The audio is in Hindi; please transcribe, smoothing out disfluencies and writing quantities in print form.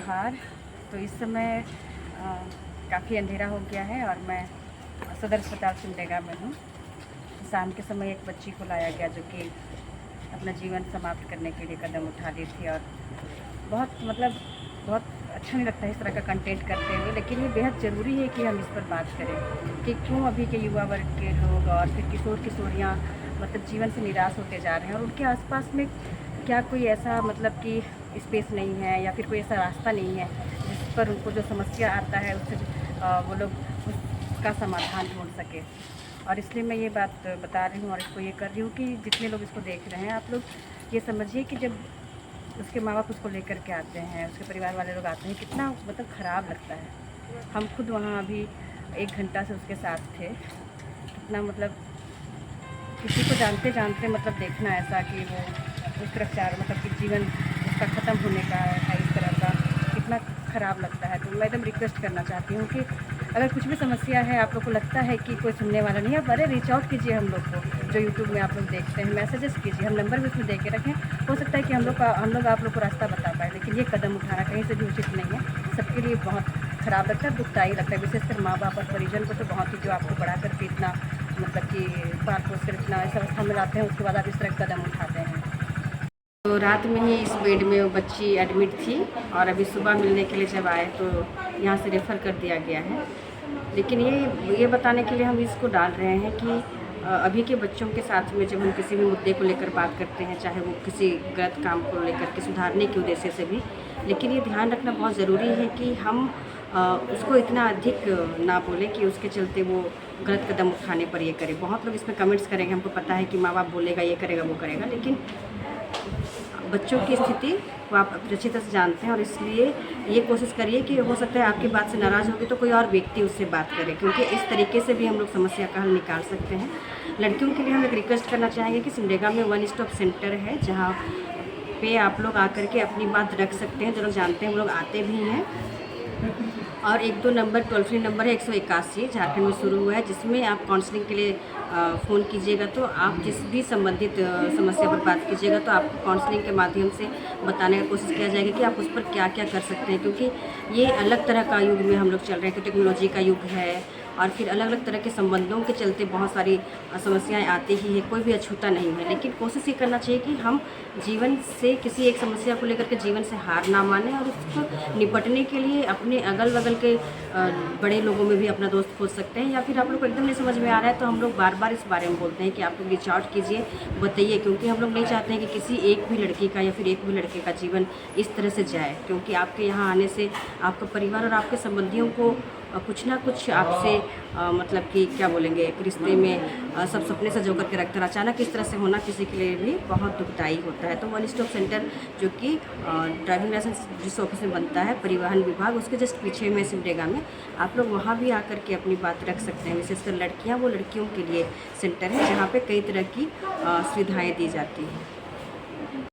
जोहार। तो इस समय काफ़ी अंधेरा हो गया है और मैं सदर अस्पताल सिमडेगा में हूँ। शाम के समय एक बच्ची को लाया गया जो कि अपना जीवन समाप्त करने के लिए कदम उठा ली थी। और बहुत अच्छा नहीं लगता है इस तरह का कंटेंट करते हुए, लेकिन ये बेहद ज़रूरी है कि हम इस पर बात करें कि क्यों अभी के युवा वर्ग के लोग और फिर किशोर किशोरियाँ जीवन से निराश होते जा रहे हैं, और उनके आसपास में क्या कोई ऐसा कि स्पेस नहीं है या फिर कोई ऐसा रास्ता नहीं है जिस पर उनको जो समस्या आता है उससे वो लोग उसका समाधान ढूंढ सके। और इसलिए मैं ये बात बता रही हूँ और इसको ये कर रही हूँ कि जितने लोग इसको देख रहे हैं, आप लोग ये समझिए कि जब उसके माँ बाप उसको लेकर के आते हैं, उसके परिवार वाले लोग आते हैं, कितना ख़राब लगता है। हम खुद वहाँ अभी 1 घंटा से उसके साथ थे। कितना किसी को जानते जानते देखना ऐसा कि वो उस तरफ कि जीवन उसका ख़त्म होने का है इस तरह का, कितना ख़राब लगता है। तो मैं एकदम रिक्वेस्ट करना चाहती हूँ कि अगर कुछ भी समस्या है, आप लोग को लगता है कि कोई सुनने वाला नहीं है, आप रीच आउट कीजिए हम लोग को, जो यूट्यूब में आप लोग देखते हैं, मैसेजेस कीजिए। हम नंबर भी उसमें दे के रखें। हो सकता है कि हम लोग आप लोग को रास्ता बता पाए, लेकिन ये कदम उठाना कहीं से भी उचित नहीं है। सबके लिए बहुत ख़राब लगता है, दुखदायी लगता है, विशेषकर माँ बाप और परिजन को तो बहुत ही, जो आपको बढ़ा करके इतना कि पाल पोस कर इतना इस अवस्था में लाते हैं, उसके बाद आप इस तरह कदम उठाते हैं। तो रात में ही इस बेड में वो बच्ची एडमिट थी और अभी सुबह मिलने के लिए जब आए तो यहाँ से रेफ़र कर दिया गया है। लेकिन ये बताने के लिए हम इसको डाल रहे हैं कि अभी के बच्चों के साथ में जब हम किसी भी मुद्दे को लेकर बात करते हैं, चाहे वो किसी गलत काम को लेकर के सुधारने के उद्देश्य से भी, लेकिन ये ध्यान रखना बहुत ज़रूरी है कि हम उसको इतना अधिक ना बोलें कि उसके चलते वो गलत कदम उठाने पर ये करे। बहुत लोग इसमें कमेंट्स करेंगे, हमको पता है कि माँ बाप बोलेगा, ये करेगा, वो करेगा, लेकिन बच्चों की स्थिति वो आप अच्छी तरह से जानते हैं। और इसलिए ये कोशिश करिए कि हो सकता है आपकी बात से नाराज़ होगी तो कोई और व्यक्ति उससे बात करे, क्योंकि इस तरीके से भी हम लोग समस्या का हल निकाल सकते हैं। लड़कियों के लिए हम एक रिक्वेस्ट करना चाहेंगे कि सिमडेगा में 1 स्टॉप सेंटर है, जहाँ पे आप लोग आकर के अपनी बात रख सकते हैं। जो लोग जानते हैं वो लोग आते भी हैं। और 1-2 नंबर टोल फ्री नंबर है 181, झारखंड में शुरू हुआ है, जिसमें आप काउंसलिंग के लिए फ़ोन कीजिएगा तो आप जिस भी संबंधित समस्या पर बात कीजिएगा तो आपको काउंसलिंग के माध्यम से बताने की कोशिश किया जाएगा कि आप उस पर क्या क्या कर सकते हैं। क्योंकि ये अलग तरह का युग में हम लोग चल रहे हैं, तो टेक्नोलॉजी का युग है और फिर अलग अलग तरह के संबंधों के चलते बहुत सारी समस्याएं आती ही है। कोई भी अछूता नहीं है, लेकिन कोशिश ये करना चाहिए कि हम जीवन से किसी एक समस्या को लेकर के जीवन से हार ना माने और उसको निपटने के लिए अपने अगल बगल के बड़े लोगों में भी अपना दोस्त खोज सकते हैं। या फिर आप लोग को एकदम नहीं समझ में आ रहा है तो हम लोग बार बार इस बारे में बोलते हैं कि आप लोग रीच आउट कीजिए, बताइए, क्योंकि हम लोग नहीं चाहते हैं कि किसी एक भी लड़की का या फिर एक भी लड़के का जीवन इस तरह से जाए। क्योंकि आपके यहाँ आने से आपका परिवार और आपके संबंधियों को कुछ ना कुछ आपसे कि क्या बोलेंगे, एक रिश्ते में सब सपने सजो करके रखते हैं, अचानक इस तरह से होना किसी के लिए भी बहुत दुखदायी होता है। तो 1 स्टॉप सेंटर जो कि ड्राइविंग लाइसेंस जिस ऑफिस में बनता है, परिवहन विभाग, उसके जस्ट पीछे में सिमडेगा में, आप लोग वहाँ भी आकर के अपनी बात रख सकते हैं। विशेषकर लड़कियाँ, वो लड़कियों के लिए सेंटर है जहाँ पे कई तरह की सुविधाएँ दी जाती हैं।